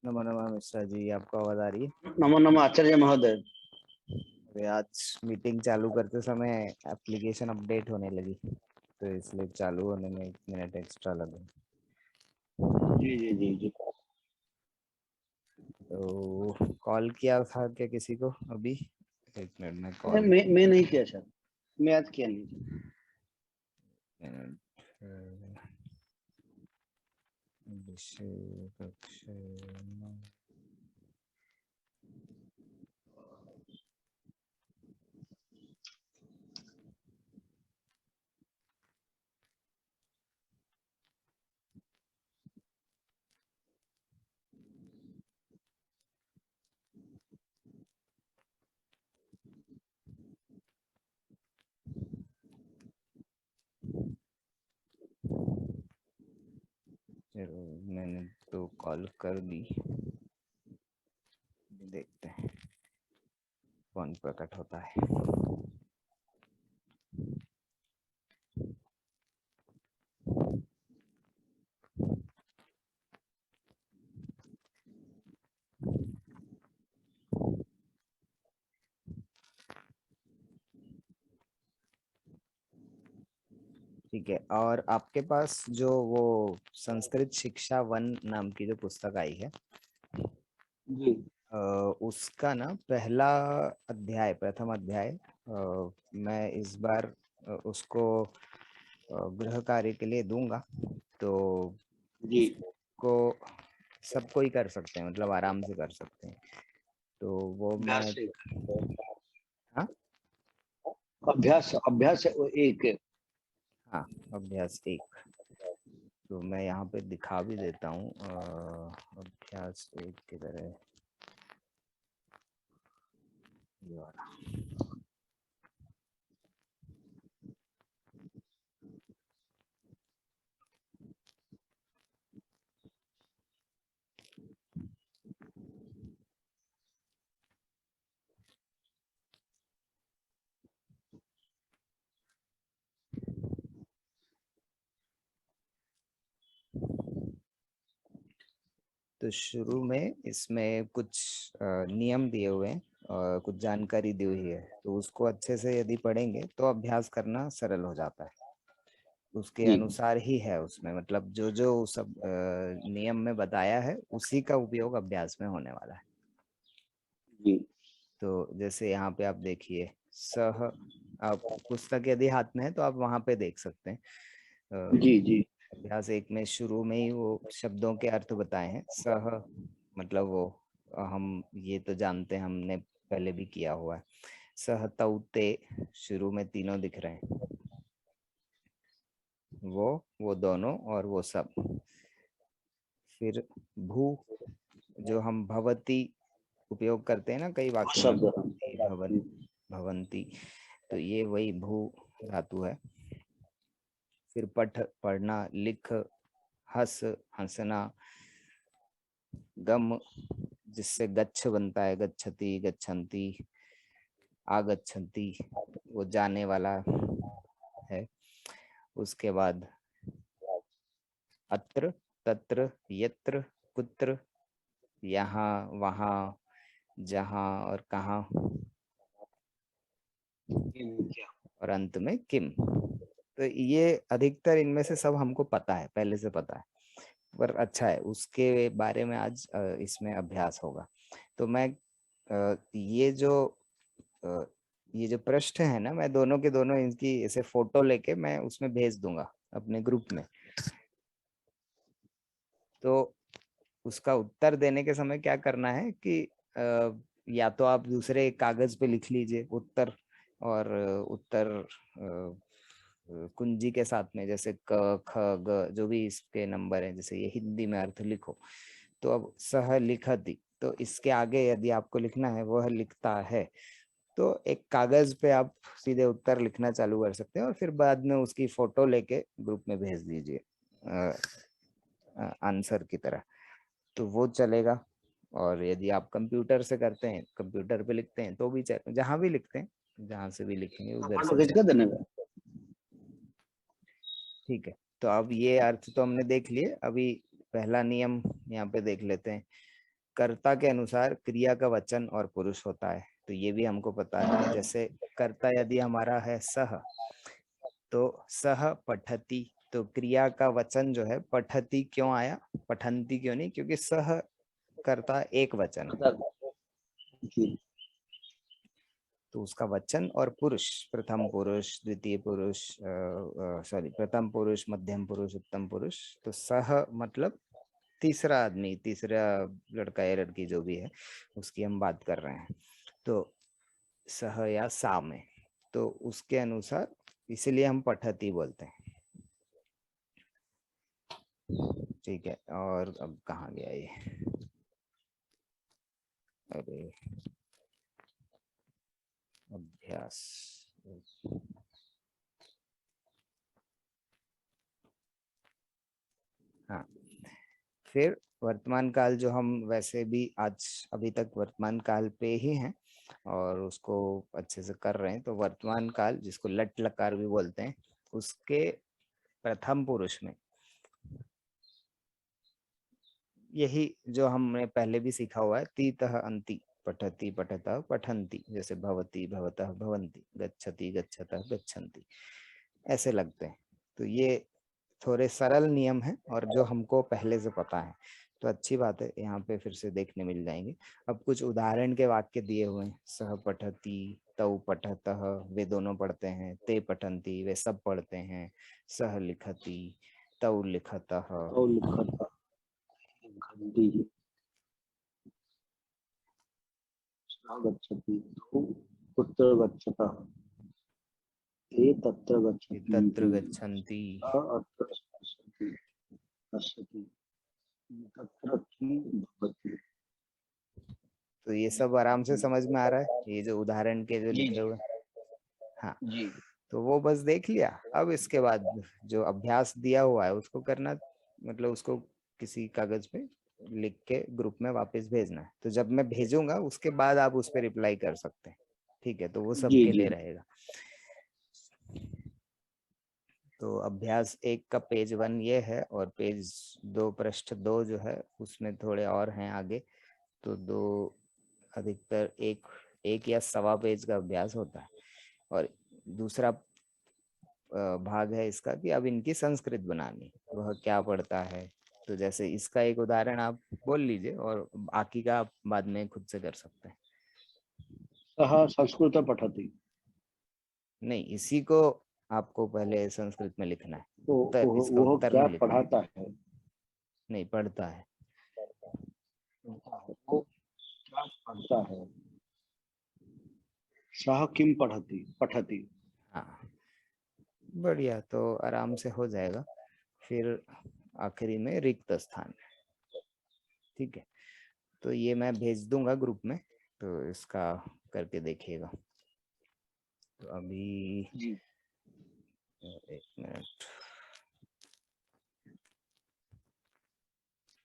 नमो नमः मिश्रा जी, आपको आवाज आ रही है? नमो नमः आचार्य महोदय। अरे आज मीटिंग चालू करते समय एप्लीकेशन अपडेट होने लगी, तो इसलिए चालू होने में 1 मिनट एक्स्ट्रा लगा। जी जी जी जी। तो कॉल किया था क्या किसी को अभी? 1 मिनट में नहीं, कॉल। मैं नहीं किया सर। मैं आज किया नहीं सर। अभिषेक अक्षय चलो मैंने तो कॉल कर दी, देखते हैं कौन प्रकट होता है। ठीक है, और आपके पास जो वो संस्कृत शिक्षा 1 नाम की जो पुस्तक आई है, जी उसका ना पहला अध्याय, प्रथम अध्याय मैं इस बार उसको गृह कार्य के लिए दूंगा, तो जी। उसको सब कोई कर सकते हैं, मतलब आराम से कर सकते हैं। तो वो मैं, अभ्यास एक। हाँ अभ्यास अभ्यास एक है। हाँ, अभ्यास 1। तो मैं यहाँ पे दिखा भी देता हूँ, अभ्यास 1 की तरह ये वाला। तो शुरू में इसमें कुछ नियम दिए हुए हैं और कुछ जानकारी दी हुई है, तो उसको अच्छे से यदि पढ़ेंगे तो अभ्यास करना सरल हो जाता है। उसके जी अनुसार ही है उसमें, मतलब जो जो सब नियम में बताया है उसी का उपयोग अभ्यास में होने वाला है। जी तो जैसे यहाँ पे आप देखिए, सह, आप पुस्तक यदि हाथ में है तो आप वहां पे देख सकते हैं। जी जी अभ्यास 1 में शुरू में ही वो शब्दों के अर्थ बताए हैं। सह मतलब वो, हम ये तो जानते हैं, हमने पहले भी किया हुआ है। सह तौते, शुरू में तीनों दिख रहे हैं, वो दोनों और वो सब। फिर भू, जो हम भवती उपयोग करते हैं ना कई वो वाक्यों में, शब्द। भवती भवन भवंती, तो ये वही भू धातु है। फिर पठ, पढ़ना, लिख, हंस, हंसना, गम, जिससे गच्छ बनता है, गच्छति गच्छन्ति, आगच्छन्ति, वो जाने वाला है। उसके बाद अत्र, तत्र, यत्र, कुत्र, यहाँ, वहाँ, जहाँ और कहाँ, क्या? और अंत में किम। तो ये अधिकतर इनमें से सब हमको पता है, पहले से पता है, पर अच्छा है उसके बारे में आज इसमें अभ्यास होगा। तो मैं ये जो अ, ये जो पृष्ठ है ना, मैं दोनों के दोनों इनकी ऐसे फोटो लेके मैं उसमें भेज दूंगा अपने ग्रुप में। तो उसका उत्तर देने के समय क्या करना है कि या तो आप दूसरे कागज पे लिख लीजिए उत्तर, और उत्तर कुंजी के साथ में, जैसे क ख ग जो भी इसके नंबर हैं, जैसे ये हिंदी में अर्थ लिखो। तो अब सह लिखति, तो इसके आगे यदि आपको लिखना है वह लिखता है, तो एक कागज पे आप सीधे उत्तर लिखना चालू कर सकते हैं, और फिर बाद में उसकी फोटो लेके ग्रुप में भेज दीजिए आंसर की तरह, तो वो चलेगा। और यदि आप कंप्यूटर से करते हैं, कंप्यूटर पे लिखते हैं तो भी चले, जहां भी लिखते हैं, जहां से भी लिखेंगे उधर फोटो से खींच चले। कर देने का। ठीक है, तो अब ये अर्थ तो हमने देख लिए, अभी पहला नियम यहाँ पे देख लेते हैं। कर्ता के अनुसार क्रिया का वचन और पुरुष होता है, तो ये भी हमको पता है। जैसे कर्ता यदि हमारा है सह, तो सह पठति, तो क्रिया का वचन जो है पठति क्यों आया, पठंती क्यों नहीं, क्योंकि सह कर्ता एक वचन है, जी तो उसका वचन और पुरुष, प्रथम पुरुष, द्वितीय पुरुष, सॉरी प्रथम पुरुष, मध्यम पुरुष, उत्तम पुरुष, तो सह मतलब तीसरा आदमी, तीसरा लड़का या लड़की जो भी है उसकी हम बात कर रहे हैं, तो सह या सा में, तो उसके अनुसार इसीलिए हम पठती बोलते हैं। ठीक है, और अब कहाँ गया ये, अरे अभ्यास, हाँ, फिर वर्तमान काल जो हम वैसे भी आज अभी तक वर्तमान काल पे ही हैं और उसको अच्छे से कर रहे हैं, तो वर्तमान काल जिसको लट लकार भी बोलते हैं, उसके प्रथम पुरुष में यही जो हमने पहले भी सीखा हुआ है, तीतः अंति, पठति पठतः पठन्ति, जैसे भवति भवतः भवन्ति, गच्छति गच्छतः गच्छन्ति, ऐसे लगते हैं। तो ये थोड़े सरल नियम हैं और जो हमको पहले से पता है, तो अच्छी बात है, यहाँ पे फिर से देखने मिल जाएंगे। अब कुछ उदाहरण के वाक्य दिए हुए हैं, सह पठति, तौ पठतः, वे दोनों पढ़ते हैं, ते पठन्ति, वे सब पढ़ते हैं, सह लिखति, तौ लिखतः, और लिखता घंटी गच्छति तो पुत्र गच्छतः ते तत्र तत्र गच्छन्ति गच्छन्ति, अत्र गच्छति गच्छति तत्र की भवति। तो ये सब आराम से समझ में आ रहा है, ये जो उदाहरण के जो जी लिखे जी हुए, हाँ, जी तो वो बस देख लिया। अब इसके बाद जो अभ्यास दिया हुआ है उसको करना, मतलब उसको किसी कागज पे लिख के ग्रुप में वापस भेजना है, तो जब मैं भेजूंगा उसके बाद आप उस पर रिप्लाई कर सकते हैं। ठीक है, तो वो जी सबके जी लिए रहेगा। तो अभ्यास 1 का पेज 1 ये है, और पेज 2 पृष्ठ 2 जो है उसमें थोड़े और हैं आगे, तो 2 अधिकतर एक एक या सवा पेज का अभ्यास होता है। और दूसरा भाग है इसका कि अब इनकी संस्कृत बनानी, वह क्या पढ़ता है, तो जैसे इसका एक उदाहरण आप बोल लीजिए और बाकी का आप बाद में खुद से कर सकते हैं। सः संस्कृत पठति नहीं, इसी को आपको पहले संस्कृत में लिखना है, तो उत्तर, इसका वो उत्तर क्या में लिखना है। पढ़ाता है नहीं, पढ़ता है। वो क्या पढ़ता है सः किम पठति पठति हाँ, बढ़िया, तो आराम से हो जाएगा। फिर आखिरी में रिक्त स्थान, ठीक है, तो ये मैं भेज दूंगा ग्रुप में, तो इसका करके देखिएगा। तो अभी जी 1 मिनट,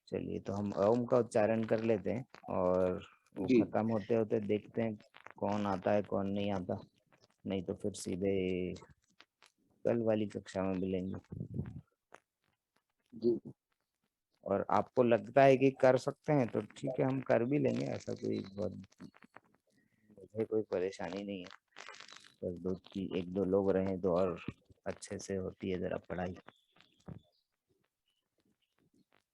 चलिए, तो हम ओम का उच्चारण कर लेते हैं और वो जी खत्म होते होते देखते हैं कौन आता है कौन नहीं आता, नहीं तो फिर सीधे कल वाली कक्षा में मिलेंगे। जी और आपको लगता है कि कर सकते हैं तो ठीक है, हम कर भी लेंगे, ऐसा कोई बहुत, मुझे कोई परेशानी नहीं है, बस दो की 1-2 लोग रहे तो और अच्छे से होती है जरा पढ़ाई।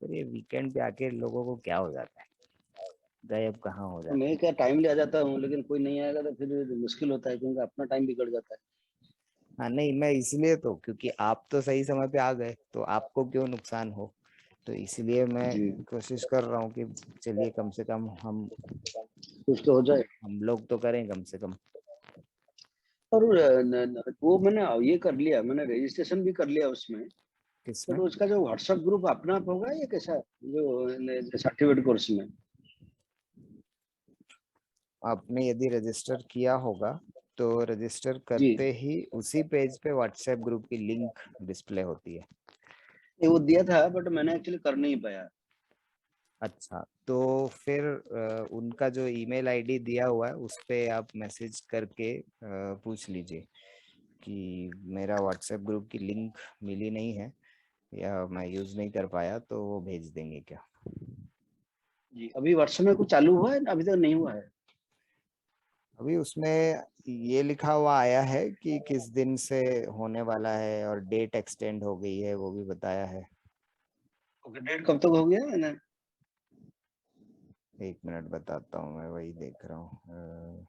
फिर ये वीकेंड पे आके लोगों को क्या हो जाता है, गायब कहाँ हो तो जाते मैं हैं। क्या टाइम ले आ जाता हूँ लेकिन कोई नहीं आएगा तो फिर मुश्किल होता है क्योंकि अपना टाइम बिगड़ जाता है। हाँ, नहीं, मैं इसलिए तो, क्योंकि आप तो सही समय पे आ गए तो आपको क्यों नुकसान हो, तो इसलिए मैं जी कोशिश कर रहा हूँ कि चलिए कम से कम कुछ तो हो जाए। हम लोग तो करें कम से कम। और वो मैंने ये कर लिया मैंने रजिस्ट्रेशन भी कर लिया उसमें। किसमें? तो उसका जो व्हाट्सएप ग्रुप अपना आप होगा या कैसा जो सर्टिफिकेट कोर्स में। आपने यदि रजिस्टर किया होगा तो रजिस्टर जी करते ही उसी पेज पे व्हाट्सएप ग्रुप की लिंक डिस्प्ले होती है। ये वो दिया था बट मैंने एक्चुअली कर नहीं पाया। अच्छा, तो फिर उनका जो ईमेल आईडी दिया हुआ है उस पे आप मैसेज करके पूछ लीजिए कि मेरा व्हाट्सएप ग्रुप की लिंक मिली नहीं है या मैं यूज नहीं कर पाया, तो वो भेज देंगे क्या। जी, अभी व्हाट्सएप में कुछ चालू हुआ है, अभी तक नहीं हुआ है? अभी उसमें ये लिखा हुआ आया है कि किस दिन से होने वाला है और डेट एक्सटेंड हो गई है, वो भी बताया है। ओके, डेट कब तक हो गया है ना? 1 मिनट बताता हूँ, मैं वही देख रहा हूँ।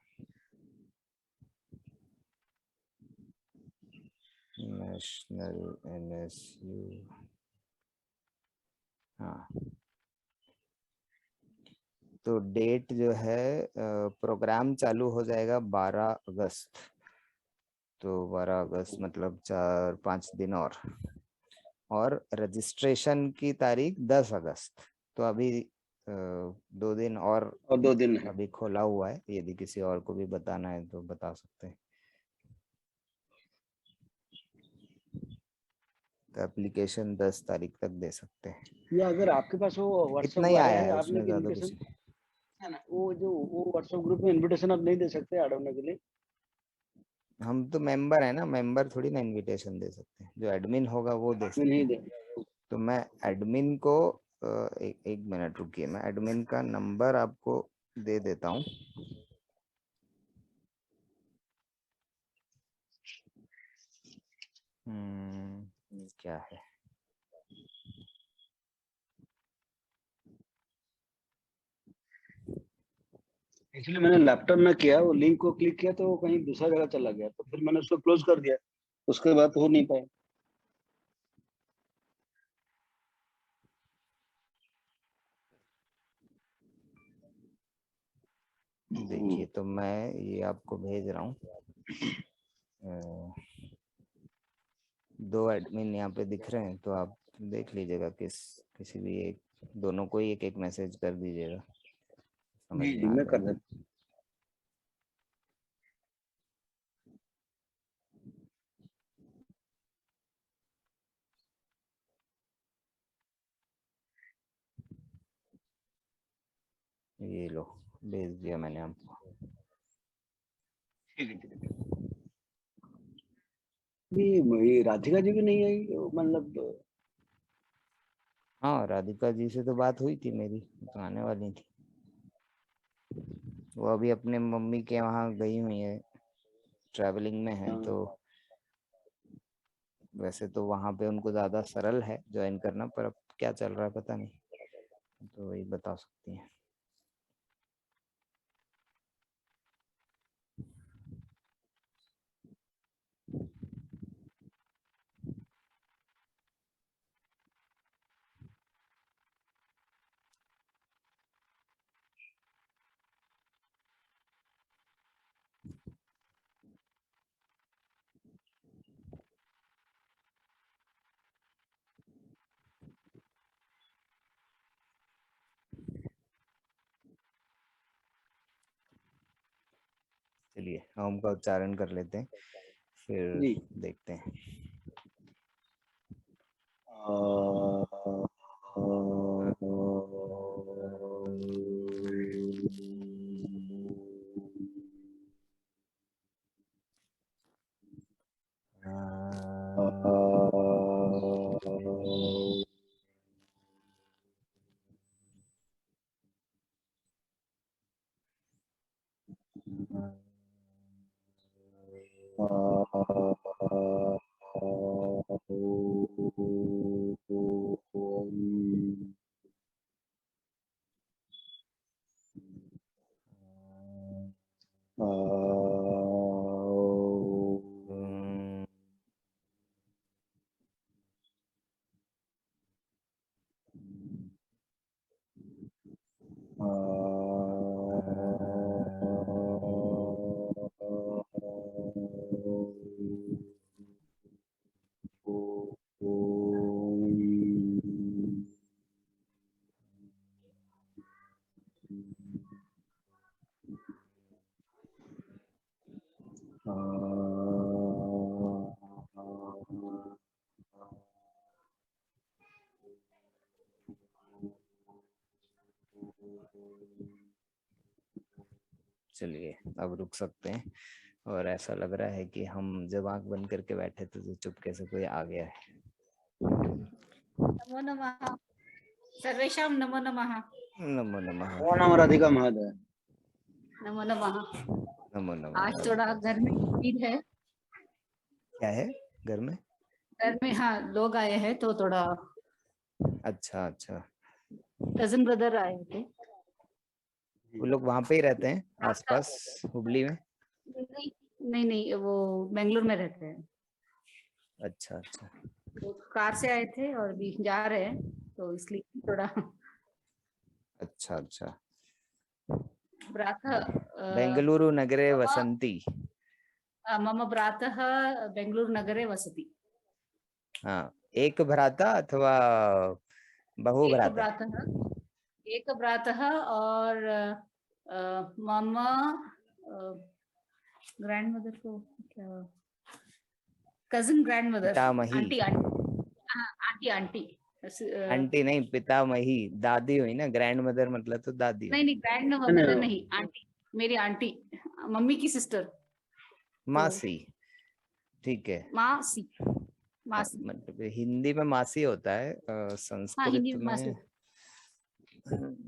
नेशनल NSU, हाँ, तो डेट जो है, प्रोग्राम चालू हो जाएगा 12 अगस्त। तो 12 अगस्त मतलब 4-5 दिन और रजिस्ट्रेशन की तारीख 10 अगस्त। तो अभी 2 दिन और 2 दिन है। अभी खोला हुआ है, यदि किसी और को भी बताना है तो बता सकते हैं। तो एप्लीकेशन 10 तारीख तक दे सकते हैं। या अगर आपके पास वो इतना व्हाट्सएप ही आया आया है, है, आपने उसमें ज्यादा कुछ इनविटेशन नहीं। है ना, वो व्हाट्सएप ग्रुप में इनविटेशन आप नहीं दे सकते ऐड होने के लिए? हम तो मेंबर है ना, मेंबर थोड़ी ना इनविटेशन दे सकते हैं, जो एडमिन होगा वो दे मैं सकता नहीं है। दे। तो मैं एडमिन को एक मिनट रुकिए, मैं एडमिन का नंबर आपको दे देता हूँ। क्या है, एक्चुअली मैंने लैपटॉप में किया, वो लिंक को क्लिक किया तो वो कहीं दूसरा जगह चला गया, तो फिर मैंने उसको क्लोज कर दिया, उसके बाद हो नहीं पाया। देखिए तो मैं ये आपको भेज रहा हूँ। 2 एडमिन यहाँ पे दिख रहे हैं, तो आप देख लीजिएगा किसी भी एक, दोनों को ही एक एक मैसेज कर दीजिएगा, समझ जी में जी, आ मैं कर जाएगा। देता। ये लो, भेज दिया मैंने आपको। ठीक है, ठीक है। ये राधिका जी भी नहीं आई, मतलब? हाँ, राधिका जी से तो बात हुई थी मेरी, तो आने वाली थी। वो अभी अपने मम्मी के वहाँ गई हुई है, ट्रैवलिंग में है। तो वैसे तो वहाँ पे उनको ज़्यादा सरल है ज्वाइन करना, पर अब क्या चल रहा है पता नहीं, तो वही बता सकती हैं। चलिए ओम का उच्चारण कर लेते हैं, फिर जी। देखते हैं। चलिए अब रुक सकते हैं। और ऐसा लग रहा है कि हम जब आंख बंद करके बैठे थे तो चुपके से कोई आ गया है। नमो नमः। सर्वेषां नमो नमः। नमो नमः। वो नाम राधिका महोदय। नमो नमः। नमो नमः। आज थोड़ा घर में भीड़ है। क्या है घर में? घर में हाँ लोग आए हैं तो थोड़ा अच्छा अच्छा, कजिन ब्रदर आए थे। वो लोग वहां पे ही रहते हैं आसपास हुबली में? नहीं नहीं नहीं, वो बेंगलुरु में रहते हैं। अच्छा अच्छा तो कार से आए थे और अभी जा रहे हैं तो इसलिए थोड़ा अच्छा अच्छा। भ्राता बेंगलुरु नगरे वसंती। मम भ्रातः बेंगलुरु नगरे वसति। हाँ, एक भ्राता अथवा बहु भ्राता? एक भ्रातः और मम ग्रैंड मदर को क्या कजिन ग्रैंड मदर पितामही। आंटी आंटी आंटी आंटी नहीं, पितामही। दादी हुई ना, ग्रैंड मदर मतलब तो दादी हुई। नहीं ग्रैंड मदर नहीं, आंटी, मेरी आंटी, मम्मी की सिस्टर। मासी, ठीक है। मासी हाँ, मासी। मतलब हिंदी में मासी होता है, हाँ संस्कृत हिंदी में मासी।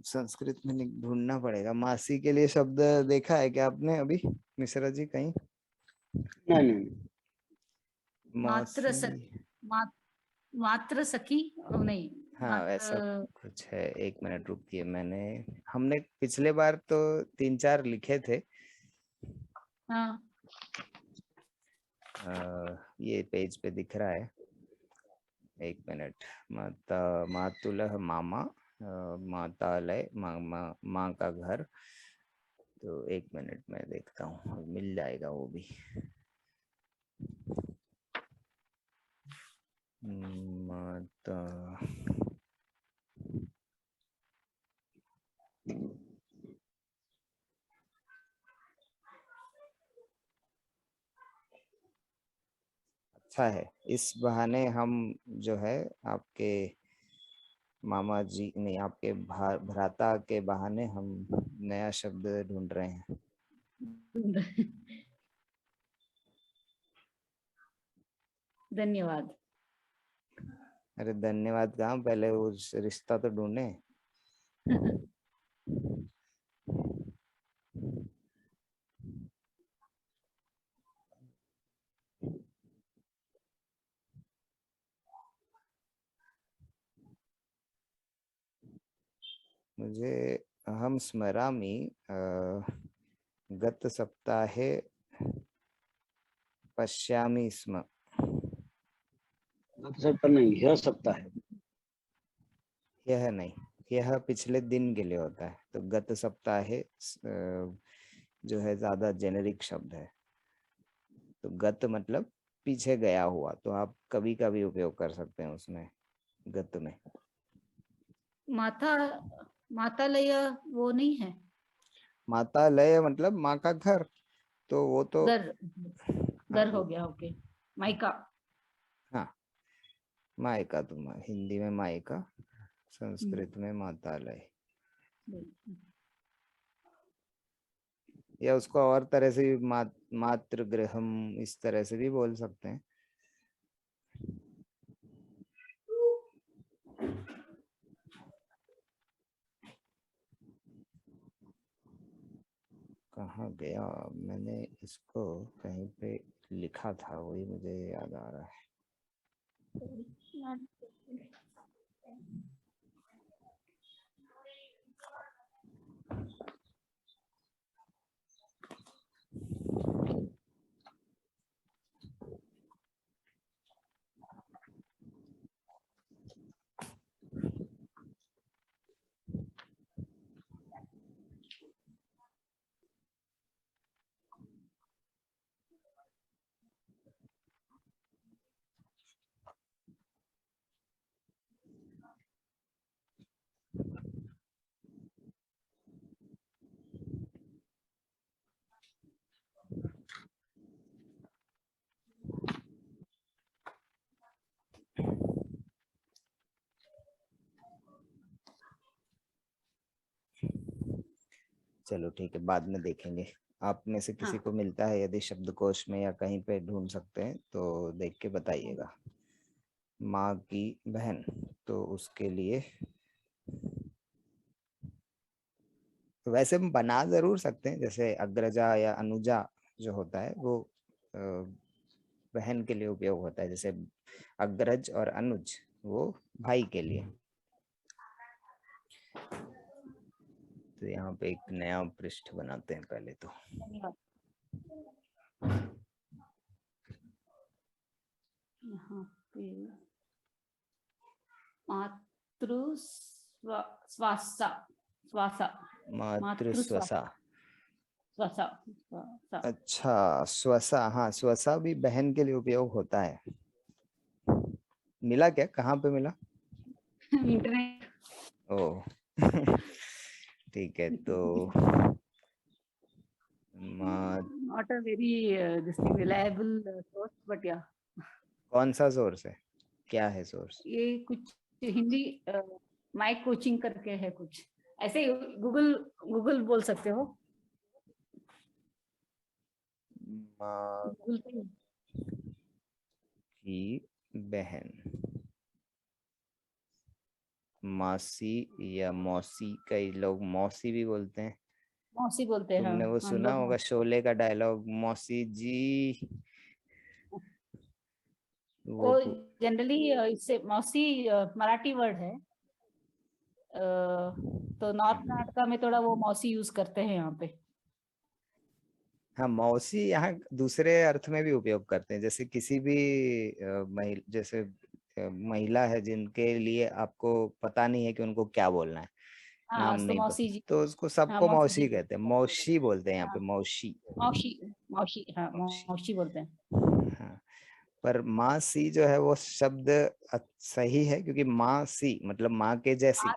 संस्कृत में ढूंढना पड़ेगा। मासी के लिए शब्द देखा है क्या आपने अभी मिश्रा जी कहीं? नहीं। मात्र मासी। मात्र सखी नहीं। हाँ वैसा कुछ है, एक मिनट रुकिए। हमने पिछले बार तो 3-4 लिखे थे। हाँ ये पेज पे दिख रहा है, एक मिनट। माता, मातुलः मामा, मातालय माँ का घर। तो एक मिनट में देखता हूँ, मिल जाएगा वो भी। माता, अच्छा है, इस बहाने हम जो है आपके मामा जी नहीं, आपके भ्राता के बहाने हम नया शब्द ढूंढ रहे हैं। धन्यवाद। अरे धन्यवाद कहाँ, पहले वो रिश्ता तो ढूंढे। मुझे अहं स्मरामि गत सप्ताहे पश्यामि स्म। गत सप्ताह नहीं, यह सप्ताह है। यह नहीं, यह पिछले दिन के लिए होता है। तो गत सप्ताहे जो है ज्यादा जेनेरिक शब्द है। तो गत मतलब पीछे गया हुआ, तो आप कभी कभी उपयोग कर सकते हैं उसमें, गत में। मातालय वो नहीं है। मातालय मतलब माँ का घर, तो वो तो घर हाँ घर हो गया। ओके, मायका। हाँ, मायका। तो हिंदी में मायका, संस्कृत में मातालय। या उसको और तरह से भी मातृगृहम, इस तरह से भी बोल सकते हैं। कहाँ गया, मैंने इसको कहीं पे लिखा था, वही मुझे याद आ रहा है। चलो ठीक है, बाद में देखेंगे। आप में से किसी को मिलता है यदि शब्दकोश में या कहीं पे ढूंढ सकते हैं तो देख के बताइएगा। माँ की बहन, तो उसके लिए वैसे हम बना जरूर सकते हैं, जैसे अग्रजा या अनुजा जो होता है वो बहन के लिए उपयोग होता है, जैसे अग्रज और अनुज वो भाई के लिए। तो यहाँ पे एक नया पृष्ठ बनाते हैं पहले तो। यहाँ पे मातृस्वासा स्वासा मातृस्वसा। स्वासा स्वासा। अच्छा, स्वसा, हाँ स्वसा भी बहन के लिए उपयोग होता है। मिला क्या, कहाँ पे मिला? इंटरनेट। ओ ठीक है, तो not a very this thing reliable source, but या। कौन सा सोर्स है, क्या है सोर्स? ये कुछ हिंदी माई कोचिंग करके है कुछ ऐसे, गूगल गूगल बोल सकते हो। गूगल पे की बहन, मासी या मौसी, कई लोग मौसी भी बोलते हैं। मौसी बोलते हैं। तुमने वो हाँ, हम सुना लोग होगा शोले का डायलॉग, मौसी जी। वो वो जनरली इससे मौसी मराठी वर्ड है, तो नॉर्थ कर्नाटका में थोड़ा वो मौसी यूज करते हैं यहाँ पे। हाँ, मौसी यहाँ दूसरे अर्थ में भी उपयोग करते हैं, जैसे किसी भी जैसे महिला है जिनके लिए आपको पता नहीं है कि उनको क्या बोलना है, नाम हाँ, तो नहीं मौसी पता, जी। तो उसको हाँ, सबको मौसी मौसी जी। कहते हैं, मौसी बोलते हैं यहाँ पे, हाँ, मौसी। मौसी मौसी, हाँ मौसी, मौसी बोलते हैं। हाँ। पर माँ सी जो है वो शब्द सही है, क्योंकि माँ सी मतलब माँ के जैसी।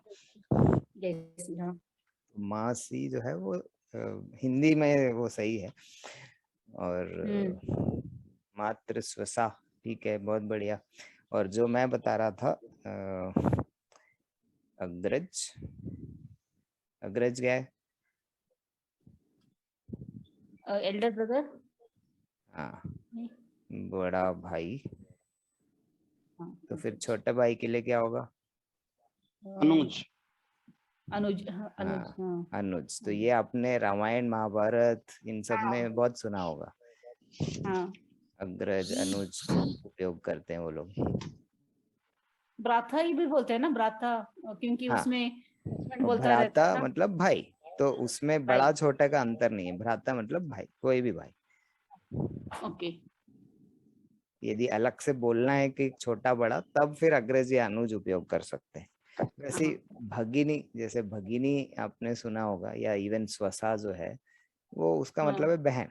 जैसी, हाँ। माँ सी जो है वो हिंदी में वो सही है। और मातृ स्वसा, ठीक है, बहुत बढ़िया। और जो मैं बता रहा था अग्रज, अग्रज क्या है? Elder brother. हाँ, बड़ा भाई। हाँ, तो फिर छोटे भाई के लिए क्या होगा? अनुज। अनुज, हाँ, अनुज, हाँ, हाँ। अनुज। तो ये आपने रामायण महाभारत इन सब हाँ, में बहुत सुना होगा, हाँ। अग्रज अनुज उपयोग करते हैं वो लोग। ब्राथा ही भी बोलते हैं ना, ब्राथा, क्योंकि हाँ, उसमें husband और बोलता रहता है भ्राता ना। मतलब भाई, तो उसमें भाई, बड़ा छोटे का अंतर नहीं है, भ्राता मतलब भाई, कोई भी भाई। ओके। यदि अलग से बोलना है कि छोटा बड़ा, तब फिर अग्रज या अनुज उपयोग कर सकते हैं। वैसे ही हाँ, भगिनी, जैसे भगिनी आपने सुना होगा, या इवन स्वसा जो है वो उसका मतलब हाँ, है बहन,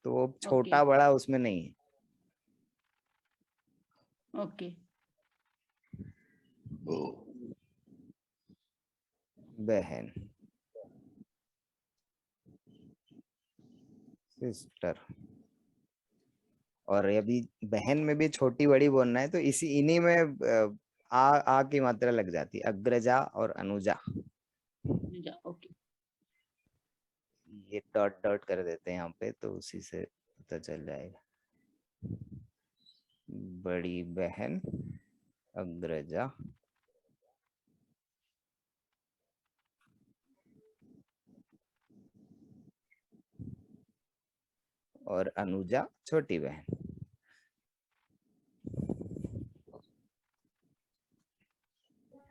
तो वो ओके, छोटा बड़ा उसमें नहीं है। ओके। बहन, सिस्टर। और अभी बहन में भी छोटी बड़ी बोलना है तो इसी इन्हीं में आ की मात्रा लग जाती है, अग्रजा और अनुजा। ओके। ये डॉट डॉट कर देते हैं यहाँ पे, तो उसी से पता चल जाएगा। बड़ी बहन, अग्रजा, और अनुजा छोटी बहन।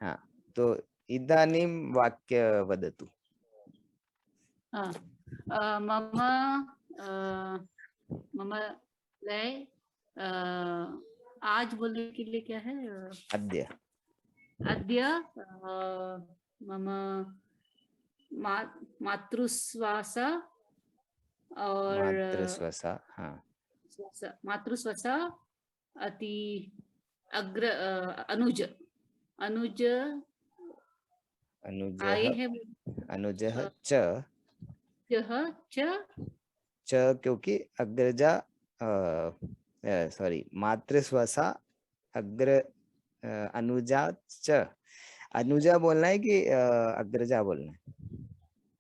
हाँ, तो इदानीं वाक्य वदतु। हाँ, मम मम लय, आज बोलने के लिए क्या है? अद्य, अद्य मम मातृस्वासा और मातृस्वसा, हाँ, मातृस्वसा अति अग्र अनुज, अनुज अनुजः, आए है। अनुजः च, यह च, क्योंकि अग्रजा सॉरी मातृस्वसा अग्र अनुजा च। अनुजा बोलना है कि अग्रजा बोलना है?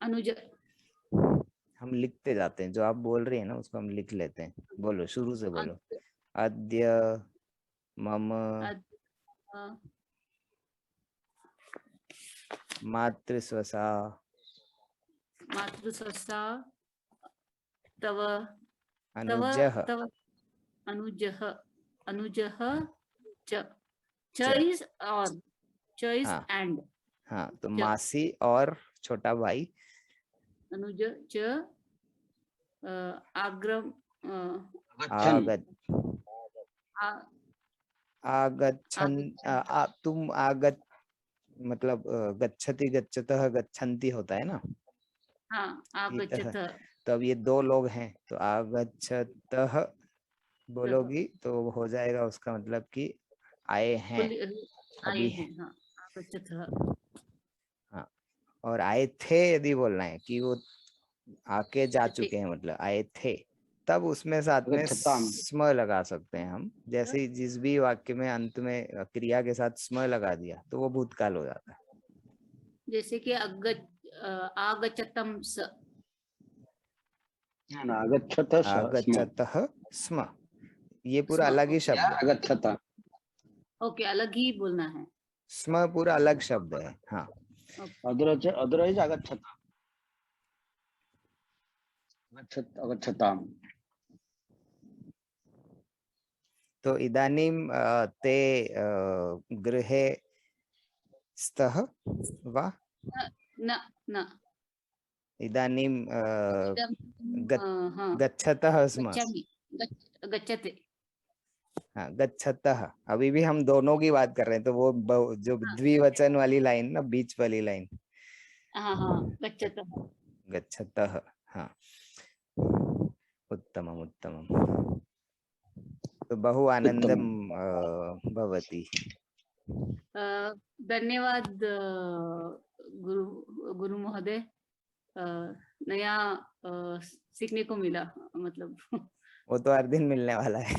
अनुज। हम लिखते जाते हैं, जो आप बोल रही है ना उसको हम लिख लेते हैं। बोलो, शुरू से बोलो। अद्य मम मातृस्वसा मातृसस्ता तव तव अनुजः तव अनुजः अनुजः च च च। इज और च इज हाँ। एंड हाँ, तो च। मासी और छोटा भाई अनुज च आग्रम गच्छन् आगत आ- आगच्छन् आगच्छन्। तुम आगत मतलब गच्छति गच्छतः गच्छन्ति होता है ना, हाँ इतः। आगच्छत तो अब ये दो लोग हैं, तो आगच्छतः बोलोगी तो हो जाएगा उसका मतलब कि आए हैं आए अभी। हैं। हाँ आगच्छत हाँ, और आए थे यदि बोलना है कि वो आके जा चुके हैं, मतलब आए थे, तब उसमें साथ में गच्छताम्। स्म लगा सकते हैं हम। जैसे ही जिस भी वाक्य में अंत में क्रिया के साथ स्म लगा दिया तो वो भूतकाल हो जाता है। जैसे कि आगच्छतम स आगच्छत स्म आगच्छतः स्म, ये पूरा स्म। अलग ही या शब्द है। आगच्छत। ओके अलग ही बोलना है। स्म पूरा अलग शब्द है। हाँ, अदर इज आगच्छत। आगच्छताम्। तो इदानीं ते गृहे स्तः वा? न न इदानीं इदं हाँ गच्छतः स्म। गच्छामि गच्छते। हाँ, गच्छतः। अभी भी हम दोनों की बात कर रहे हैं, तो वो जो हाँ द्विवचन वाली लाइन ना, बीच वाली लाइन, हाँ हाँ गच्छतः। गच्छतः। हाँ, उत्तमम् उत्तमम्। तो बहु आनंदम भवति। धन्यवाद गुरु गुरु महोदय। नया सीखने को मिला मतलब। वो तो हर दिन मिलने वाला है।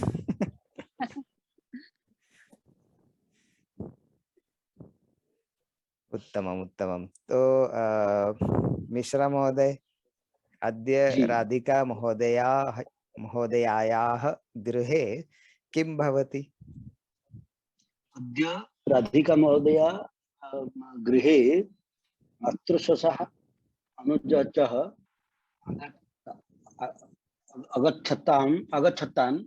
उत्तमम् उत्तमम्। तो मिश्रा महोदय, अद्य जी। राधिका महोदयायाः गृहे किं भवति? अद्य राधिका महोदया गृहे मातृशशः अनुजः अगच्छताम् अगच्छताम्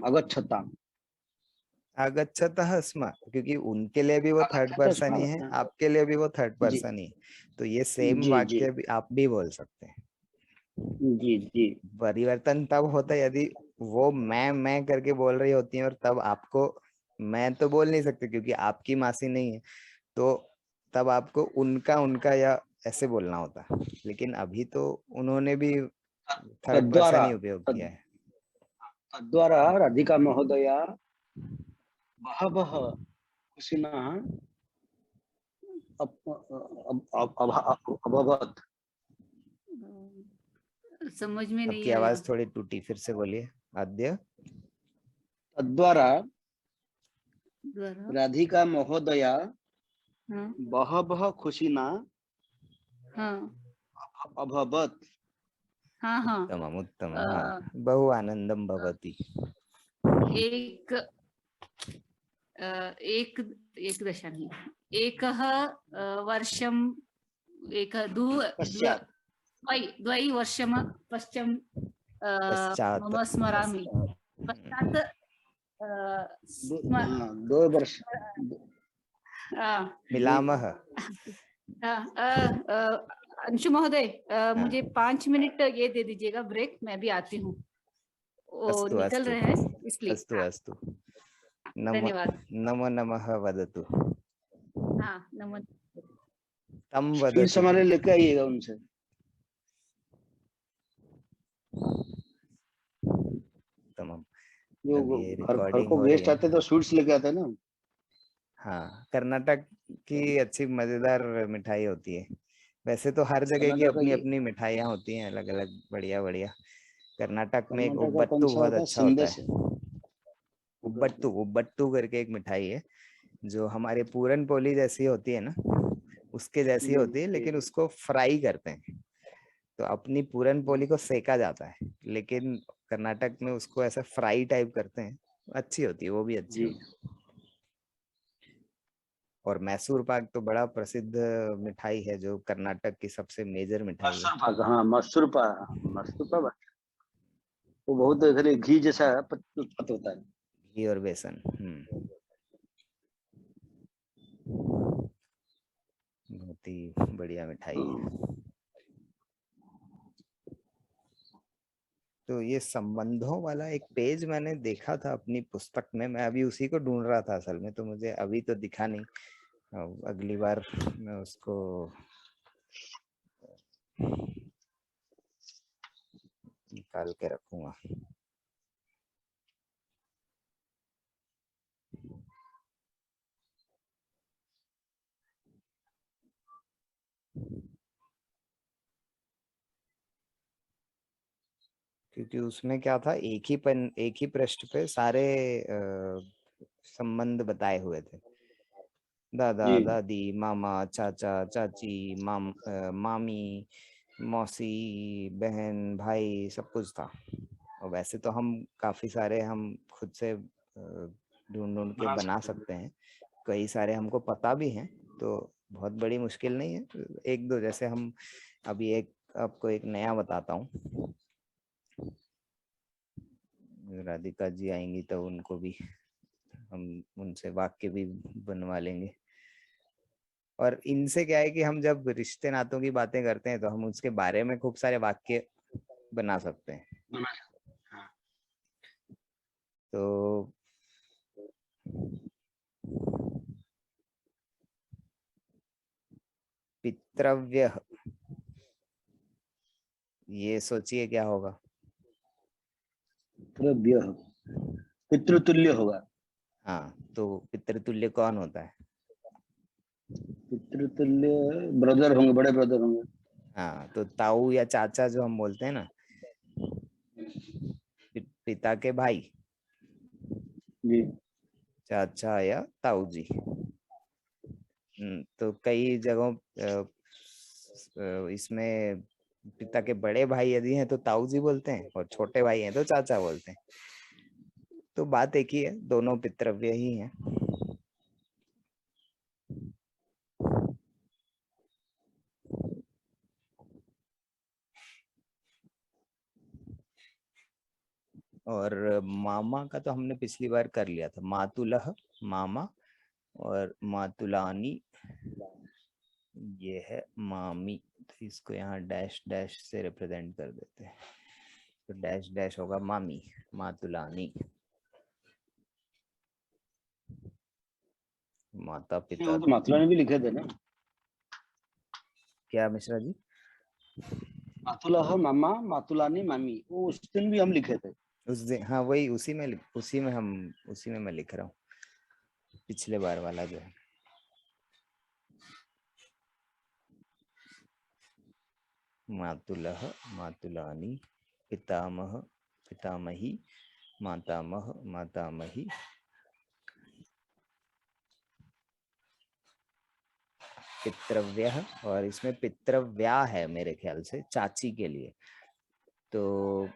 अगच्छताम् आगच्छतः स्म, क्योंकि उनके लिए भी वो थर्ड अगच्छत पर्सन ही है, स्म। आपके लिए भी वो थर्ड जी पर्सन ही है। तो ये सेम जी जी वाक्य भी आप भी बोल सकते हैं। जी जी परिवर्तन तब होता है यदि वो मैं करके बोल रही होती है, और तब आपको मैं तो बोल नहीं सकते क्योंकि आपकी मासी नहीं है, तो तब आपको उनका उनका या ऐसे बोलना होता। लेकिन अभी तो उन्होंने भी थर्ड पर्सन तद्वारा ही उपयोग किया है। तद्वारा राधिका महोदया बहवः खुशिनः अभवत्। समझ में नहीं आपकी आया। आवाज थोड़ी टूटी, फिर से बोलिए। अद्य तद्वारा द्वारा राधिका महोदया हाँ बहवः खुशिनः हाँ अभवत्। हाँ हाँ उत्तमम् उत्तमम्। हाँ, बहु आनंदम भवति। एक एक एक दशा नहीं एकः वर्षम् एक पश्चात् द्वै वर्षम पश्चम पश्चात् मम स्मरामि पश्चात् दो वर्ष मिलामः। अंशु महोदय मुझे हाँ, 5 मिनट ये दे दीजिएगा ब्रेक, मैं भी आती हूँ। वो अस्तु निकल अस्तु रहे हैं इसलिए। अस्तु हाँ, अस्तु। नमो धन्यवाद। नमो नमः वदतु। हाँ नमो। तं फिर वदतु। से लेके आइएगा उनसे। उत्तमम्। जो अब ये घर रिकॉर्डिंग को हो रही गेस्ट है आते ना। तो स्वीट्स लेके आते ना। हाँ, कर्नाटक की अच्छी मजेदार मिठाई होती है। वैसे तो हर जगह की कर्नाटक अपनी की अपनी मिठाइयाँ होती हैं, अलग अलग बढ़िया बढ़िया। कर्नाटक में एक कर्नाटक का कौन उब्बट्टू सा बहुत होता है? अच्छा होता संदेश है। उब्बट्टू उब्बट्टू करके एक मिठाई है, जो हमारे पूरन पोली जैसी होती है ना, उसके जैसी होती है, लेकिन उसको फ्राई करते हैं। तो अपनी पूरन पोली को सेका जाता है, लेकिन कर्नाटक में उसको ऐसा फ्राई टाइप करते हैं। अच्छी होती है, वो भी अच्छी जी होती है। और मैसूर पाक तो बड़ा प्रसिद्ध मिठाई है, जो कर्नाटक की सबसे मेजर मिठाई है। मसूर पाक, हाँ मसूर पाक वो बहुत खाली घी जैसा उत्पत्त होता है। घी और बेसन। बहुत ही बढ़िया मिठाई है। तो ये संबंधों वाला एक पेज मैंने देखा था अपनी पुस्तक में, मैं अभी उसी को ढूंढ रहा था असल में, तो मुझे अभी तो दिखा नहीं। अगली बार मैं उसको निकाल के रखूंगा। क्योंकि उसमें क्या था, एक ही पृष्ठ पे सारे संबंध बताए हुए थे। दादा जी दादी, मामा, चाचा चाची, मामी, मौसी, बहन, भाई, सब कुछ था। और वैसे तो हम काफी सारे हम खुद से ढूंढ ढूंढ के बना सकते हैं, कई सारे हमको पता भी हैं, तो बहुत बड़ी मुश्किल नहीं है। एक दो जैसे हम अभी आपको एक नया बताता हूँ। राधिका जी आएंगी तो उनको भी हम उनसे वाक्य भी बनवा लेंगे। और इनसे क्या है कि हम जब रिश्ते नातों की बातें करते हैं तो हम उसके बारे में खूब सारे वाक्य बना सकते हैं। तो पितृव्य, ये सोचिए क्या होगा। पितृतुल्य होगा। हाँ, तो पितृतुल्य कौन होता है? पितृतुल्य ब्रदर होंगे, बड़े ब्रदर होंगे। हाँ, तो ताऊ या चाचा जो हम बोलते हैं ना, पिता के भाई, जी चाचा या ताऊ जी। तो कई जगहों इसमें पिता के बड़े भाई यदि हैं तो ताऊ जी बोलते हैं, और छोटे भाई हैं तो चाचा बोलते हैं। तो बात एक ही है, दोनों पितृव्य ही हैं। और मामा का तो हमने पिछली बार कर लिया था, मातुलह मामा, और मातुलानी ये है मामी। तो इसको यहाँ डैश डैश से रिप्रेजेंट कर देते हैं, तो डैश डैश होगा मामी, मातुलानी। माता पिता तो मातुलानी भी लिखे थे ना। क्या मिश्रा जी? मातुला मामा, मातुलानी मामी, वो उस दिन भी हम लिखे थे। उस दिन, हाँ वही, उसी में मैं लिख रहा हूँ, पिछले बार वाला जो है। मातुलह मातुलानी, पितामह पितामही, मातामह मातामही, पितृव्यः, और इसमें पितृव्या है मेरे ख्याल से चाची के लिए। तो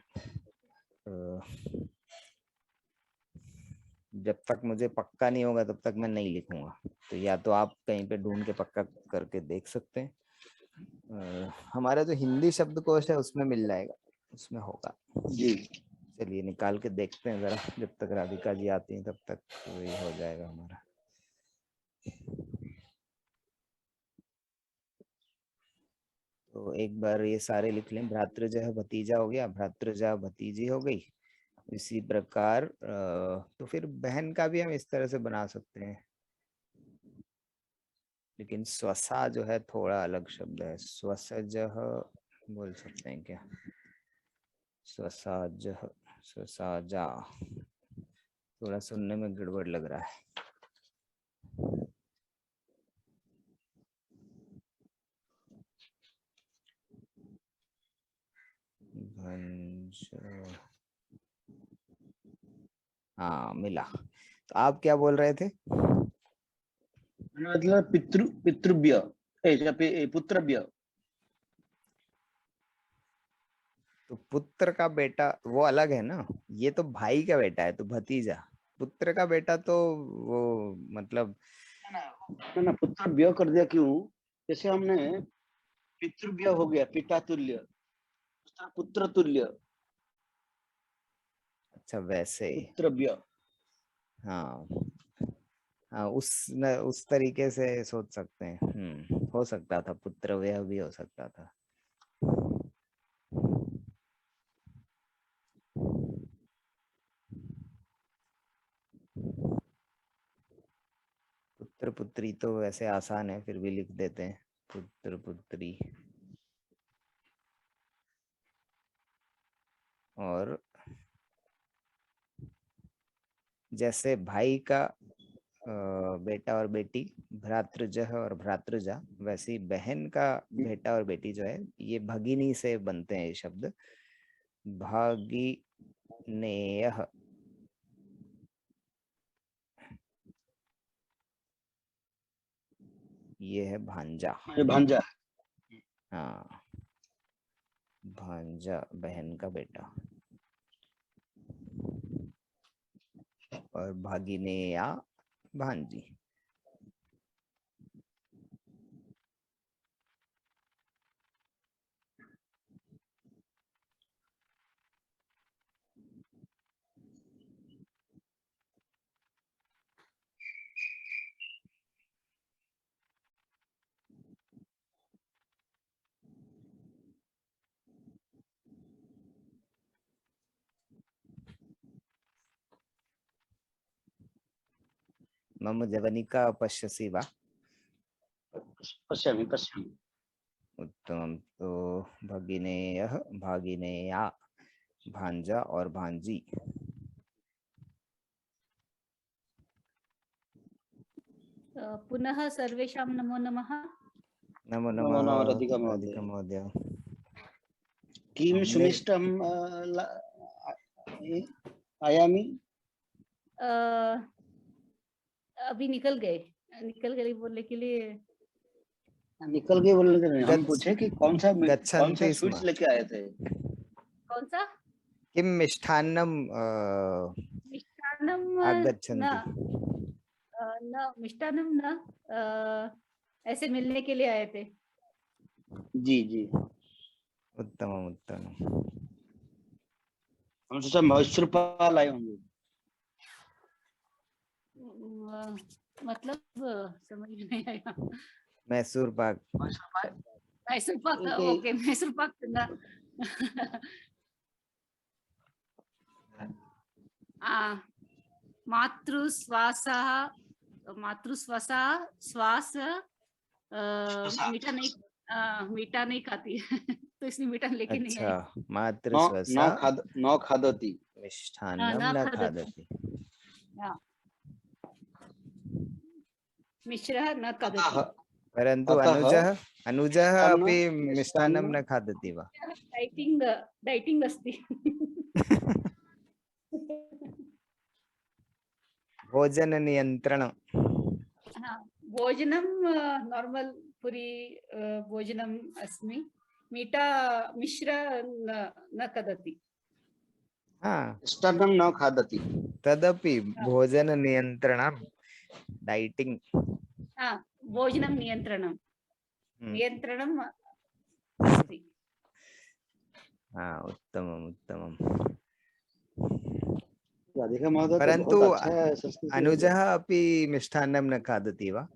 जब तक मुझे पक्का नहीं होगा तब तक मैं नहीं लिखूंगा, तो या तो आप कहीं पे ढूंढ के पक्का करके देख सकते हैं। हमारा जो हिंदी शब्दकोश है उसमें मिल जाएगा, उसमें होगा। जी चलिए निकाल के देखते हैं जरा, जब तक राधिका जी आती हैं तब तक वही हो जाएगा हमारा। तो एक बार ये सारे लिख लें। भ्रातृजः भतीजा हो गया, भ्रातृजा भतीजी हो गई। इसी प्रकार तो फिर बहन का भी हम इस तरह से बना सकते हैं, लेकिन स्वसा जो है थोड़ा अलग शब्द है। स्वसजः बोल सकते हैं क्या? स्वसाजः, स्वसाजा, थोड़ा सुनने में गड़बड़ लग रहा है। भंज, हाँ मिला। तो आप क्या बोल रहे थे? मतलब पितृव्य, पुत्रव्य। तो पुत्र का बेटा वो अलग है ना, ये तो भाई का बेटा है, तो भतीजा। पुत्र का बेटा तो वो मतलब ना पुत्रव्य कर दिया क्यों? जैसे हमने पितृव्य हो गया, पिता तुल्य, पुत्र तुल्य, अच्छा वैसे ही। पुत्रव्य। हाँ हाँ, उस तरीके से सोच सकते हैं। हो सकता था, पुत्र व्यय भी हो सकता था। पुत्र पुत्री तो वैसे आसान है, फिर भी लिख देते हैं पुत्र पुत्री। और जैसे भाई का बेटा और बेटी भ्रातृजः और भ्रातृजा, वैसे ही बहन का बेटा और बेटी जो है ये भगिनी से बनते हैं ये शब्द, भागिनेयः। ये है भांजा। भांजा। हाँ, भांजा बहन का बेटा। और भागिनेया भांजी। मम जवनिका पश्यसि वा? पश्यामि पश्यामि। उत्तम। तो भगिनेयः भागिनेया भांजा और भांजी। पुनः सर्वेषां नमो नमः। नमो नमो नमः नमः राधिका राधिका महोदय। महोदय। किम हमने सुमिष्टम आयामी। अभी निकल गए बोलने के लिए। निकल गए बोलने के लिए हम गच्छ पूछे कि कौन सा गच्छन्ति स्म। स्वीट्स लेके आए थे? कौन सा? किम मिष्ठान्नम मिष्टान्नम आगच्छन्ति। न मिष्टान्नम न ऐसे मिलने के लिए आए थे। जी जी। उत्तम उत्तम। हम सोचा मैसूर पाक लाए होंगे। मतलब समझ नहीं आया। मैसूर पाक। मैसूर पाक, ओके मैसूर पाक ना। मातृश्वासा श्वास मीठा नहीं खाती है। तो इसलिए मीठा लेके नहीं अच्छा, आई। मातृश्वसा न खादती। मिष्ठान्नम न खादति। मिश्रः न खादति। परंतु अतः अनुजः अपि मिष्टान्नं मिष्टान्न न खादति वा? डाइटिंग अस्ति। भोजन नियंत्रण। भोजनं नॉर्मल पूरी भोजनम् अस्मि। मिश्र न खादति। मिष्टान्नं न खादति। तदपि भोजन नियंत्रणं, डाइटिंग। भोजनं नियन्त्रणम् अस्ति। उत्तमम् उत्तमम्। राधिका महोदय तो परंतु बहुत अच्छा है संस्कृत। अनुजः अपि मिष्ठान्नं न खादति वा?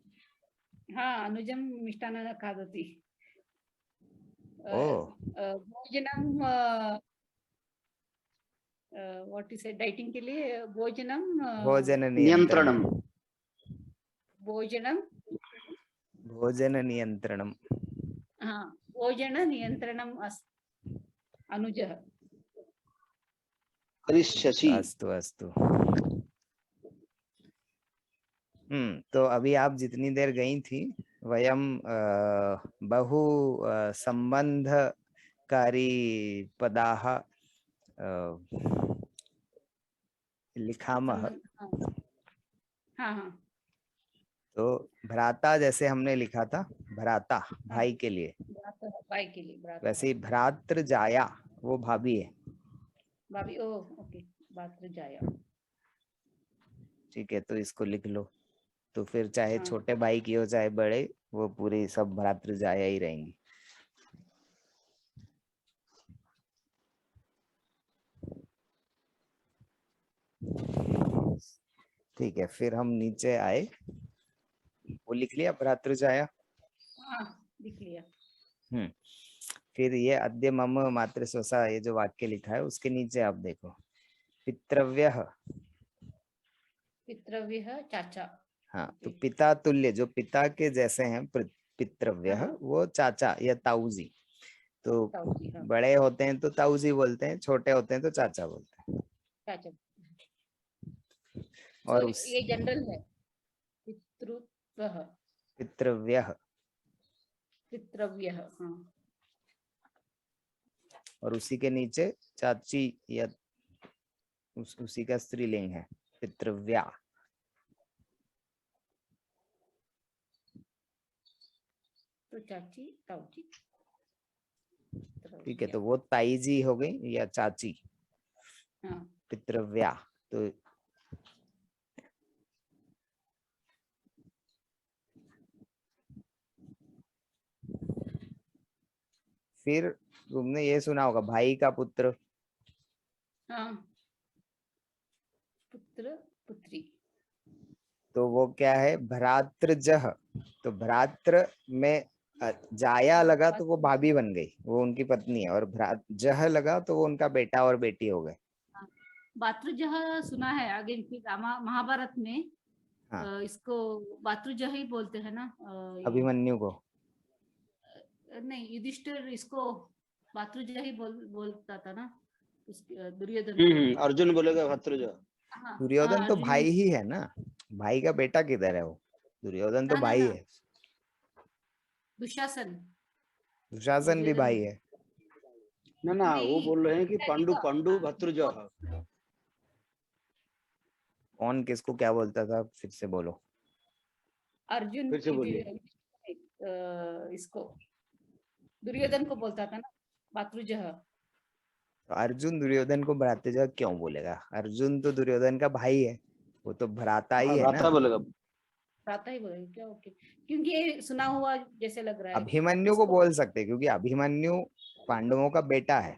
अनुजं मिष्टान्न न खादति। भोजनं व्हाट इज डाइटिंग के लिए भोजनं भोजन नियंत्रणम। भोजनं नियंत्रणम। भोजन नियंत्रणम् अनुजः करिष्यसि। अस्तु अस्तु। तो अभी आप जितनी देर गई थी, वयम बहु संबंधकारी पदाः लिखामः। तो भ्राता जैसे हमने लिखा था, भ्राता भाई के लिए, वैसे भ्रातृजाया वो भाभी है। भाभी, ओके, भ्रातृजाया। ठीक है, तो इसको लिख लो। तो फिर चाहे हाँ। छोटे भाई की हो चाहे बड़े, वो पूरी सब भ्रातृजाया ही रहेंगी। ठीक है, फिर हम नीचे आए, वो लिख लिया भ्रातृजाया। हाँ लिख लिया। फिर ये अद्य मम मातृस्वसा, ये जो वाक्य लिखा है उसके नीचे आप देखो, पितृव्यः। पितृव्यः चाचा। हाँ, तो ओके। पिता तुल्य, जो पिता के जैसे हैं, पितृव्यः, हाँ, वो चाचा या ताऊजी। तो ताऊ जी, हाँ बड़े होते हैं तो ताऊजी बोलते हैं, छोटे होते हैं तो चाचा बोलते हैं। चाचा। तो और उस ये जनरल है, पितृव्यः। पितृव्यः, पितृव्यः, हाँ। और उसी के नीचे चाची या उसी का स्त्रीलिंग है, पितृव्या। तो चाची ताऊ जी। ठीक है, पितृव्या, तो वो ताई जी हो गई या चाची, हाँ। पितृव्या। तो फिर तुमने ये सुना होगा भाई का पुत्र, हाँ, पुत्र पुत्री। तो वो क्या है, भ्रातृजः। तो भ्रातृ में जाया लगा तो वो भाभी बन गई, वो उनकी पत्नी है, और जह लगा तो वो उनका बेटा और बेटी हो गए। भातृजः सुना है आगे की महाभारत में। हाँ, इसको भातृजः ही बोलते हैं ना। अभिमन्यु को। नहीं, युधिष्ठिर इसको भातृजः ही बोलता था ना, दुर्योधन को। अर्जुन बोलेगा भतृजा। हाँ हाँ, दुर्योधन तो अर्जुन। भाई ही है ना, भाई का बेटा किधर है वो, दुर्योधन तो ना ना भाई ना, है। दुशासन। दुशासन भी दुर्योधन भाई है। ना ना, वो नहीं, बोल रहे हैं कि पांडु पिता। पांडु भतृजा। कौन किसको क्या बोलता था, फिर से बोलो। अर्जुन फिर से बोलिए। इसको दुर्योधन को बोलता था ना, भातृजः। तो अर्जुन दुर्योधन को भ्रातृजा क्यों बोलेगा, अर्जुन तो दुर्योधन का भाई है, वो तो भ्राता ही हाँ, है ना। भ्राता बोलेगा। भ्राता ही बोलेगा क्या? ओके, क्योंकि ये सुना हुआ जैसे लग रहा है अभिमन्यु को इसको। बोल सकते क्योंकि अभिमन्यु पांडवों का बेटा है,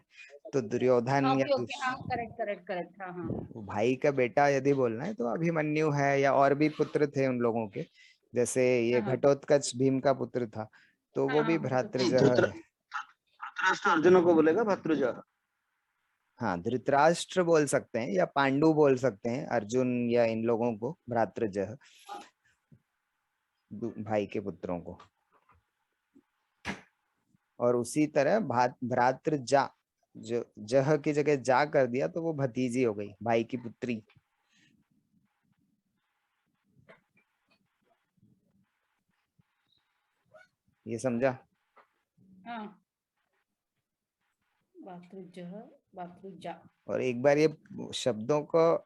तो दुर्योधन हाँ, या ओके ओके, हाँ, करेक्ट करेक्ट करेक्ट, हाँ हाँ। भाई का बेटा यदि बोलना है तो अभिमन्यु है, या और भी पुत्र थे उन लोगों के, जैसे ये हाँ हाँ घटोत्कच भीम का पुत्र था, तो हाँ वो हाँ, भी नहीं, भ्रातृजह है। धृतराष्ट्र अर्जुन को बोलेगा भतृजा। हाँ, धृतराष्ट्र बोल सकते हैं या पांडु बोल सकते हैं, अर्जुन या इन लोगों को भ्रातृजह, भाई के पुत्रों को। और उसी तरह भ्रातृजा, जो जह की जगह जा कर दिया तो वो भतीजी हो गई, भाई की पुत्री। ये समझा। हाँ। भातृजः, भातृजा। और एक बार ये शब्दों को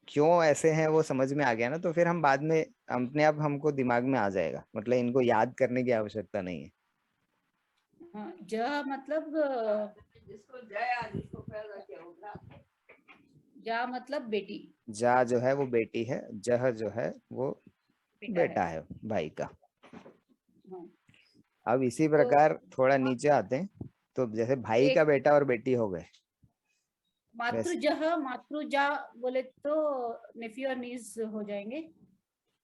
क्यों ऐसे हैं वो समझ में आ गया ना, तो फिर हम बाद में अपने आप हमको दिमाग में आ जाएगा, मतलब इनको याद करने की आवश्यकता नहीं है। हाँ, जह मतलब जा मतलब बेटी। जा जो है वो बेटी है, जह जो है वो बेटा है। बेटा है भाई का। हाँ, अब इसी तो प्रकार थोड़ा नीचे आते हैं, तो जैसे भाई का एक बेटा और बेटी हो गए, वैसे मातृजह मातृजा बोले तो नेफ्यू और नीस हो जाएंगे।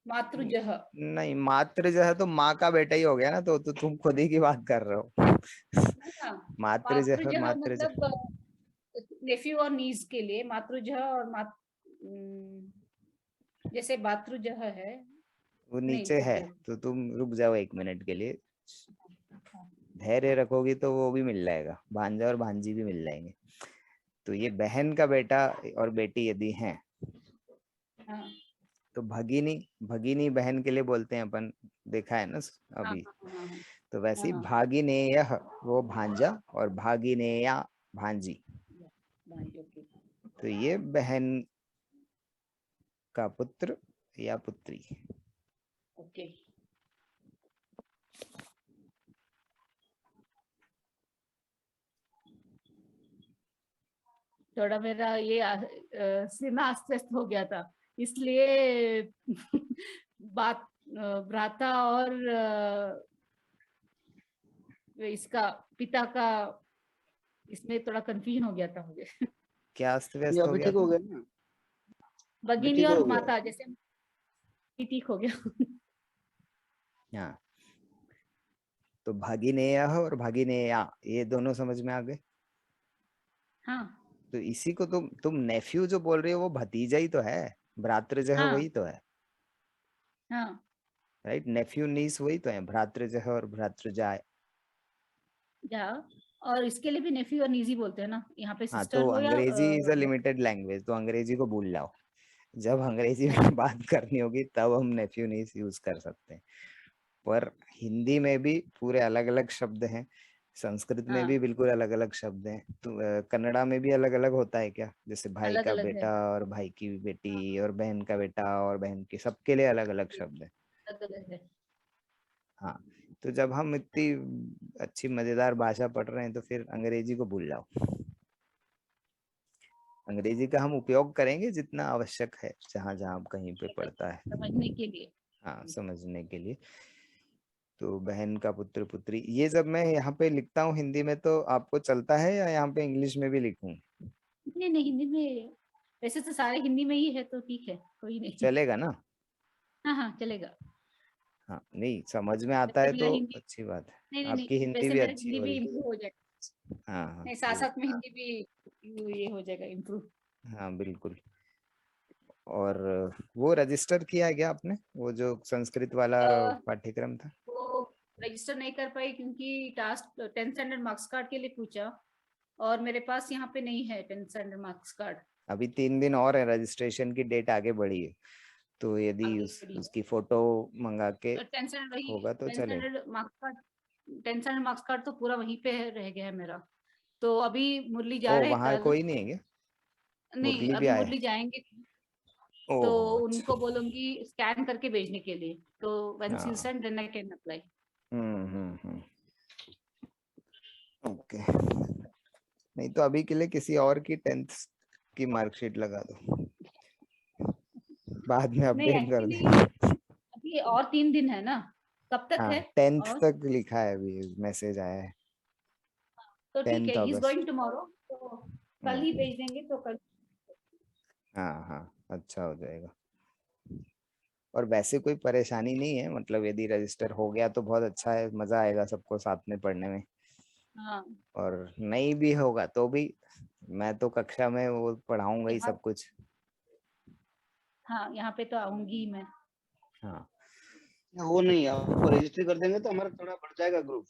मातृजह। नहीं, मातृ जो है तो माँ का बेटा ही हो गया ना, तो तुम खुद ही की बात कर रहे हो। हाँ, मातृ जो है, मातृजह मातृ जो मतलब नेफ्यू और नीस के लिए मातृजह और जैसे भातृजह है। वो नहीं, नीचे है, ओके ओके। तो तुम रुक जाओ एक मिनट के लिए, हाँ धैर्य रखोगी तो वो भी मिल जाएगा, भांजा और भांजी भी मिल जाएंगे। तो ये बहन का बेटा और बेटी यदि हैं, हाँ तो भगिनी, भगिनी बहन के लिए बोलते हैं अपन, देखा है ना हाँ अभी। हाँ हाँ तो हाँ वैसे ही हाँ, भागिनेयः वो भांजा, और भागिनेया भांजी। ओके तो ये बहन का पुत्र या पुत्री। ओके। थोड़ा मेरा ये सीना अस्त व्यस्त हो गया था, इसलिए बात भ्राता और इसका पिता का, इसमें थोड़ा कंफ्यूजन हो गया था मुझे। क्या अस्त ये व्यस्त हो अभी गया ठीक हो था? गया ना? अभी भगिनी ठीक और हो गया। माता, जैसे ठीक हो गया। हाँ, तो भागिनेयः और भागिनेया ये दोनों समझ में आ गए। हाँ तो इसी को तुम नेफ्यू जो बोल रहे हो वो भतीजा ही तो है, भ्रातृजह हाँ वही तो है, हाँ राइट? नेफ्यू नीस वही तो है, भ्रातृजह और भ्रातृजाय। जा, और इसके लिए भी नेफ्यू और नीजी बोलते हैं ना, यहाँ पे हाँ, सिस्टर तो हो या अंग्रेजी इज अ लिमिटेड लैंग्वेज, तो अंग्रेजी को भूल जाओ। जब अंग्रेजी में बात करनी होगी तब हम नेफ्यू नीस यूज कर सकते हैं, पर हिंदी में भी पूरे अलग अलग शब्द हैं, संस्कृत में भी हाँ, बिल्कुल अलग अलग शब्द हैं। तो कन्नड़ा में भी अलग अलग होता है क्या? जैसे भाई अलग का अलग है। बेटा और भाई की हाँ, बेटी और बहन का बेटा और बहन की, सबके लिए अलग अलग शब्द है। अलग अलग है। हाँ, तो जब हम इतनी अच्छी मजेदार भाषा पढ़ रहे हैं तो फिर अंग्रेजी को भूल जाओ। अंग्रेजी का हम उपयोग करेंगे जितना आवश्यक है, जहां जहां कहीं पे केवल पड़ता है। समझने के लिए। हाँ, समझने के लिए। तो बहन का पुत्र पुत्री, ये जब मैं यहाँ पे लिखता हूँ हिंदी में तो आपको चलता है या यहाँ पे इंग्लिश में भी लिखूं? नहीं नहीं, हिंदी में वैसे तो सारे हिंदी में ही है, तो ठीक है, कोई नहीं। चलेगा ना? हाँ हाँ, चलेगा। हाँ, नहीं समझ में आता वैसे है मेरा तो हिंदी, अच्छी बात है। नहीं नहीं नहीं, आपकी हिंदी वैसे भी मेरा अच्छी हिंदी हो भी रही। इम्प्रूव हो जाएगा। हाँ हाँ, नहीं, साथ वो, साथ में हिंदी भी ये हो जाएगा इम्प्रूव। हाँ बिल्कुल। और वो रजिस्टर किया है क्या आपने, वो जो संस्कृत वाला पाठ्यक्रम था? वो रजिस्टर नहीं कर पाई क्योंकि task 10th standard marks card के लिए पूछा, और मेरे पास यहाँ पे नहीं है 10th स्टैंडर्ड मार्क्स कार्ड। अभी 3 दिन और है, रजिस्ट्रेशन की डेट आगे बढ़ी है, तो यदि आगे बढ़ी उसकी फोटो मंगा के है 10th स्टैंडर्ड, वही होगा तो 10th चले। Standard marks card, 10th standard marks card तो पूरा वहीं पे रह गया है मेरा। तो अभी मुरली जा ओ, रहे हैं वहाँ कल। कोई नहीं है क्या? नहीं, मुरली भी अभी आया है? मुरली जाएंगे, तो ओह उनको अच्छा। बोलूंगी स्कैन करके भेजने के लिए, तो व्हेन शी हाँ, send then I can apply. Hmm, okay. नहीं तो अभी के लिए किसी और की 10th की मार्कशीट लगा दो, बाद में नहीं अपडेट कर एक्चुअली दे। अभी और 3 दिन है ना, कब तक हाँ, है? 10th और तक लिखा है, अभी मैसेज आया है, तो ठीक है, 10th he is going August. Tomorrow, तो कल ही हम्म, भेज देंगे तो कल। हाँ हाँ, अच्छा हो जाएगा। और वैसे कोई परेशानी नहीं है, मतलब यदि रजिस्टर हो गया तो बहुत अच्छा है, मजा आएगा सबको साथ में पढ़ने में। हाँ, और नहीं भी होगा तो भी मैं तो कक्षा में वो पढ़ाऊंगा ही यहाँ, सब कुछ। हाँ यहाँ पे तो आऊंगी मैं। हाँ वो नहीं, आपको रजिस्टर कर देंगे तो हमारा थोड़ा बढ़ जाएगा ग्रुप।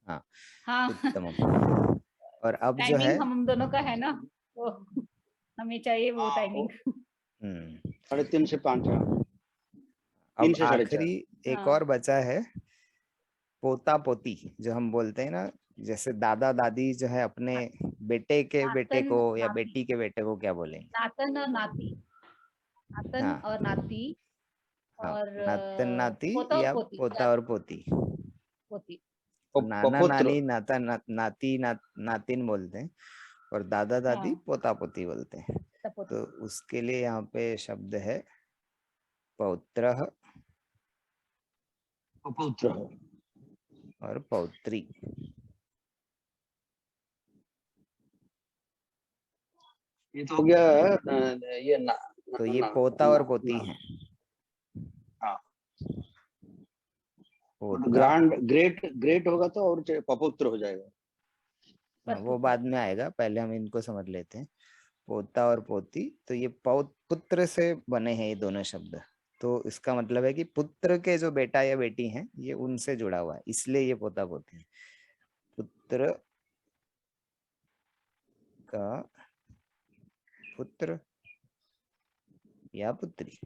हाँ, हाँ। उत्तम। और अब जो है, टाइमिंग हम दोनों का है ना, तो हमें चाहिए वो हाँ, टाइमिंग। 3:30 से 5, हाँ, 3 अब से 4:30। आखिरी एक हाँ, और बचा है, पोता पोती जो हम बोलते हैं ना, जैसे दादा दादी जो है अपने बेटे के बेटे नातन को या नाती, बेटी के बेटे को क्या बोलेंगे? नातन और नाती, नातन हाँ और नाती, हाँ, और नातन नाती पोता और या पोती, पोता और पोती। पोती। तो नाना पपुत्र। नानी नाती नातिन बोलते हैं, और दादा दादी हाँ, पोता पोती बोलते हैं। पोता पोती। तो उसके लिए यहाँ पे शब्द है पौत्रः पपुत्र। और पौत्री। ये तो हो गया ये ना, तो ना, ये ना, पोता ना, और पोती ना, हैं। हाँ। पोता, ग्रांड ग्रेट ग्रेट होगा तो और पपुत्र हो जाएगा। हाँ, वो परपुत्र। बाद में आएगा, पहले हम इनको समझ लेते हैं। पोता और पोती, तो ये पुत्र से बने हैं ये दोनों शब्द। तो इसका मतलब है कि पुत्र के जो बेटा या बेटी हैं ये उनसे जुड़ा हुआ है, इसलिए ये पोता पोती है। पुत्र का पुत्र या पुत्री,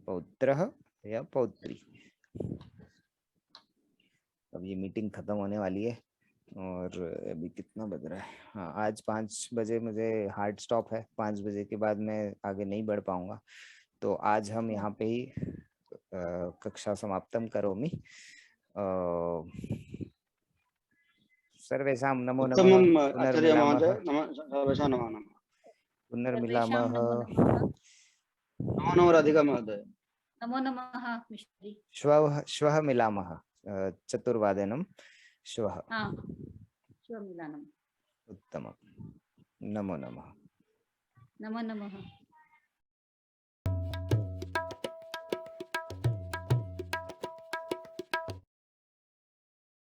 पौत्रः या पौत्री। अब ये मीटिंग खत्म होने वाली है, और अभी कितना बज रहा है? हाँ, आज 5 बजे मुझे हार्ड स्टॉप है, 5 बजे के बाद मैं आगे नहीं बढ़ पाऊंगा। तो आज हम यहाँ पे ही कक्षा समाप्तं करोमि। सर्वेषां नमो नमः, उत्तमम् आचार्य पुनर्मिलामः। महोदय, नमः, सर्वेषां नमः नमः। पुनर्मिलामः। सर्वेषां नमो नमः। नमो नमः राधिका महोदय। नमो नमः मिश्री। श्वः मिलामः 4 श्वः। श्वः मिलामः। उत्तमं। नमो नमः। नमो नमः।